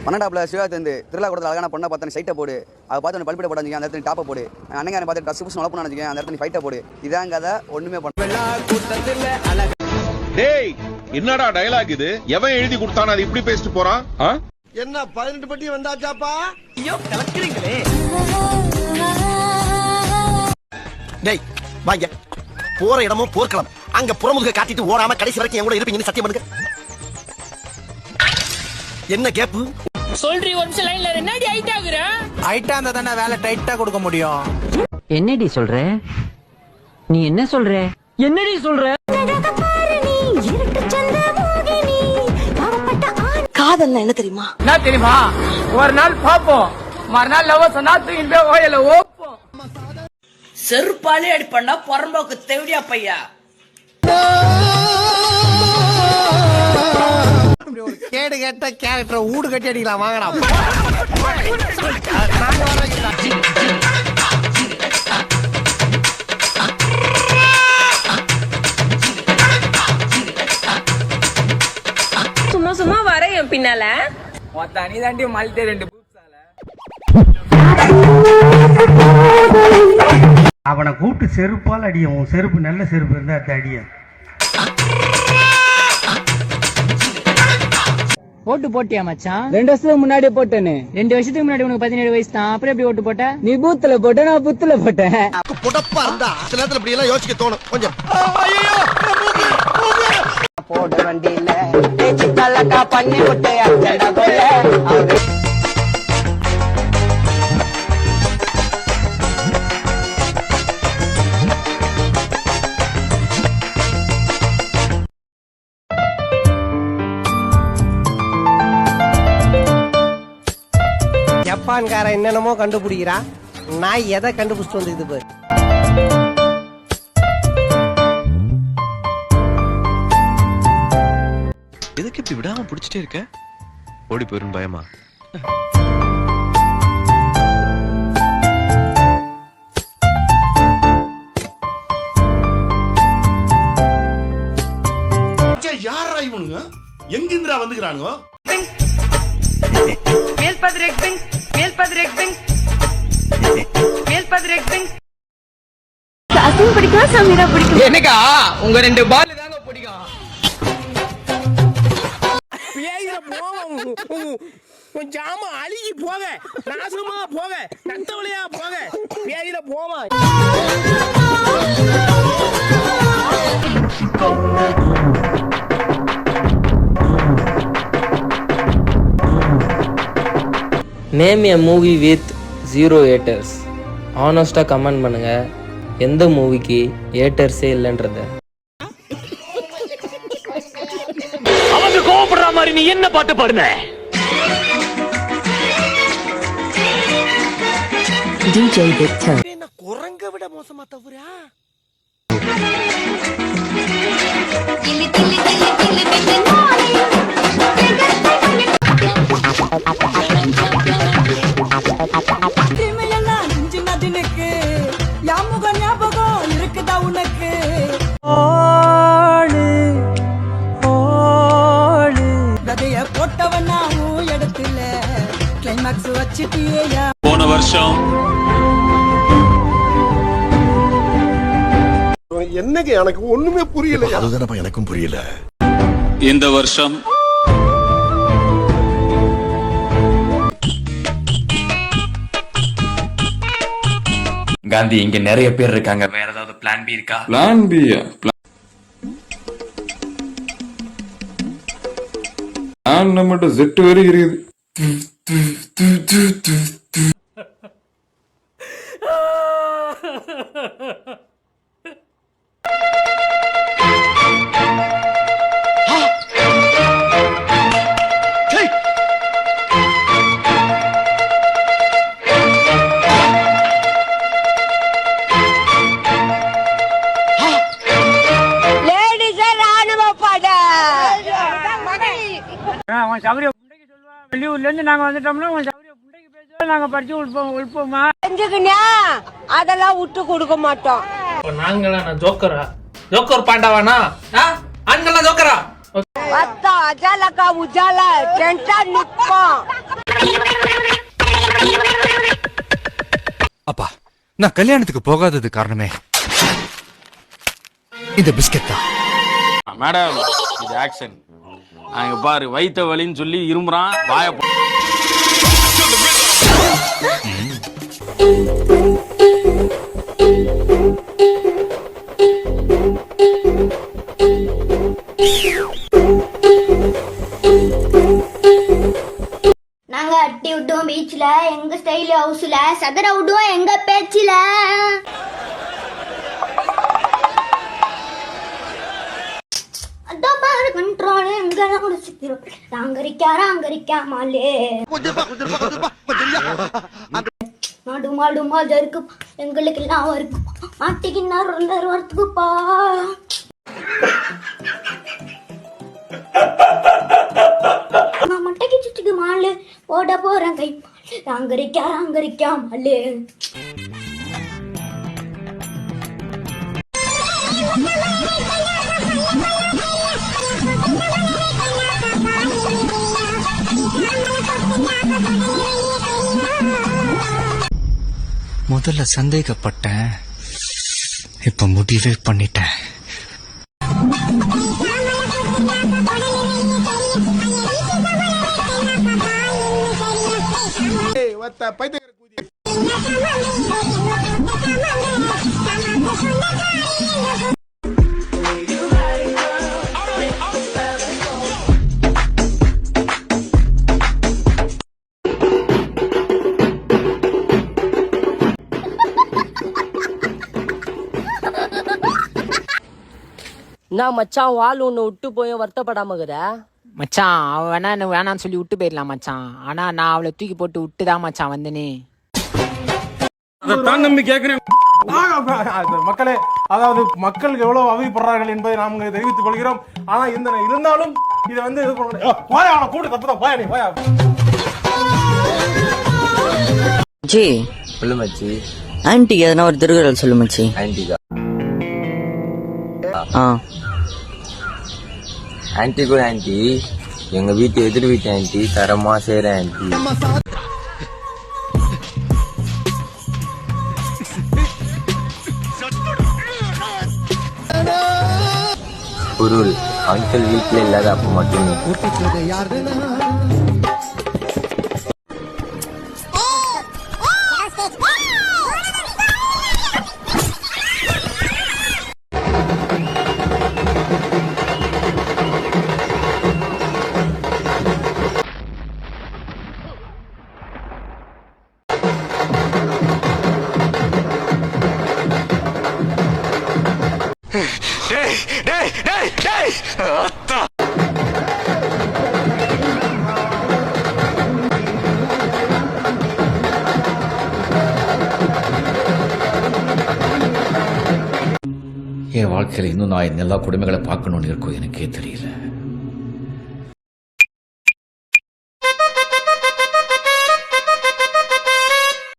12 சிவாத்து திருவிழா கூட அழகான பொண்ணை பார்த்து சைட்டை போடு, அதை பார்த்து பல்பிட போடாதீங்க, அந்த இடத்துல டாப்பை போடு, அண்ணன் பார்த்து ட்ரெஸ் புஷ் நலப்பு நினைச்சிங்க, அந்த இடத்துல ஃபைட்டை போடு. இதான் கதை, ஒண்ணுமே பண்ண. டேய் என்னடா டயலாக் இது? எவன் எழுதி கொடுத்தானே அது இப்படி பேசிட்டு போறான்? என்ன 18 பட்டி வந்தாச்சாப்பா? ஐயோ கலக்குறீங்களே. டேய் வாங்க, போற இடமும் போர்க்களம். அங்க புறமுதுக காட்டிட்டு ஓடாம கடைசி வரைக்கும் என் கூட இருப்பீங்கன்னு சத்தியம் பண்ணுங்க. என்ன கேப்பு சொல்றீ? ஒரு நிமிஷம் லைன்ல என்னடி ஹைட் ஆகுற? ஹைட்டா இருந்தா தானே வேலை டைட்டா கொடுக்க முடியும். என்னடி சொல்ற? நீ என்ன சொல்ற? என்னடி சொல்ற? காதல்னா என்ன தெரியுமா? என்ன தெரியுமா? ஒரு நாள் பாப்போம், மறுநாள் லவ் சொன்னா தூக்கிட்டு போய் ஓயல ஓப்போம். செருப்பாலே அடி பண்ணா புறம்போக்கு தேவடியா பையா. ஒரு கேடு கேட்ட கேரக்டர் ஊடு கட்டி அடிக்கலாம் வாங்கடா. சும்மா சும்மா வர என் பின்னால நீ தாண்டி மல்டி 2 அவனை கூப்பிட்டு செருப்பால் அடியும். செருப்பு நல்ல செருப்பு இருந்தா அடிய. ஓட்டு போட்டியா மச்சான்? 2 வருஷத்துக்கு முன்னாடி போட்டேன்னு. 2 வருஷத்துக்கு முன்னாடி உனக்கு 17 வயசு தான். அப்புறம் எப்படி ஓட்டு போட்ட? நீ பூத்துல போட்ட, நான் புத்துல போட்டேன். புடப்பா இருந்தா சில நேரத்துல இப்படி எல்லாம் யோசிக்க தோணும் கொஞ்சம். போட வண்டியில தேச்சி கலக்கா பண்ணி விட்டு அச்சடா கொல்ல. ஜப்பான்காரன் என்னென்னமோ கண்டுபிடிக்கிறான். நான் எதை கண்டுபிடிச்சிட்டு வந்து பாரு. எதுக்கு இப்படி விடாம பிடிச்சிட்டே இருக்க? ஓடி போயிரும் பயமா? யாரா இவனுங்க? எங்கிந்திரா வந்துக்கிறானுங்க? பிடிக்கும் சமீரா பிடிக்கும். எனக்கா உங்க 2 பால் தாங்க பிடிக்கும். ஜாம அழுகி போக, நாசமா போக, நட்டவளையா போக, பேயில போமா. Name a movie with 0 haters. ஆனஸ்டாக கமெண்ட் பண்ணுங்க எந்த மூவிக்கு ஏட்டர்ஸே இல்லைன்றத. அவங்க கோவப்படுற மாதிரி நீ என்ன பாட்டு பாடுன? DJ Victor. என்ன குரங்க விட மோசமா தவறா? இருக்குதா உனக்கு? கதைய போட்டவனா இடத்துல கிளைமாக்ஸ் வச்சுட்டியா? போன வருஷம் என்னங்க எனக்கு ஒண்ணுமே புரியல. அதுதானப்பா எனக்கும் புரியல. இந்த வருஷம் காந்தி, இங்க நிறைய பேர் இருக்காங்க. வேற ஏதாவது பிளான் பி இருக்கா? பிளான் பி பிளான் நம்மகிட்ட ஜெட் வரை இருக்குது. வெளியூர்ல இருந்து நாங்க வந்துட்டோம்னா நாங்க படிச்சு உள்போமா அதெல்லாம் விட்டு கொடுக்க மாட்டோம். நாங்களா ஜோக்கரா? ஜோக்கர் பாண்டாவானா? ஆண்களா ஜோக்கரா? அஜாலக்கா உஜால டென்ஷன் நிப்போம். நான் கல்யாணத்துக்கு போகாதது காரணமே இந்த பிஸ்கட் தான். மேடம் இது ஆக்ஷன். அங்க பாரு வைத்த வலின்னு சொல்லி இருமுறான் வாய நாங்க அட்டி விட்டோம் பீச்ல, எங்க ஸ்டைல் ஹவுஸ்ல சதற விடுவோம் எங்க பேச்சுல. அதான் பாரு கண்ட்ரோல் எங்கெல்லாம் முடிச்சுக்கிறோம். ராங்கரிக்கா மாலே மாடு மாடு மாடு இருக்கு எங்களுக்கு எல்லாம் இருக்கு. மாட்டிக்கின்னா 2 வரத்துக்குப்பா. நான் மட்டைக்கு சுட்டுக்கு மாலு போட போறேன் கை. ராங்கரிக்கா மாலு. முதல்ல சந்தேகப்பட்டேன், இப்ப முடிவே பண்ணிட்டேன். நான் மச்சான் வால் ஒண்ணு விட்டு போய் வருத்தப்படாம இருக்கிற மச்சான் அவ வேணா வேணான்னு சொல்லி விட்டு போயிடலாம் மச்சான். ஆனா நான் அவளை தூக்கி போட்டு விட்டுதான் மச்சான் வந்தனே. அதைத்தான் நம்பி கேட்கிறேன் மக்களே. அதாவது மக்கள் எவ்வளவு அவதிப்படுறார்கள் என்பதை நாம் தெரிவித்துக் கொள்கிறோம். ஆனா இருந்தாலும் இதை வந்து இது பண்ண கூட்டு தப்புதான் போயா நீ போயா. ஜி சொல்லு மச்சி. ஆன்டி எதனா ஒரு திருக்குறள் சொல்லு மச்சி. ஆன்டிகா ஆன்டி கூட ஆன்டி எங்க வீட்டு எதிர் வீட்டு ஆன்டி தரமா செய்யற ஆன்டி. பொருள் அங்கிள் வீட்டுல இல்லாத அப்ப மட்டுமே. என் வாழ்க்கையில இன்னும் நான் எல்லா குடும்பங்களை பார்க்கணும்னு இருக்கோ எனக்கே தெரியல.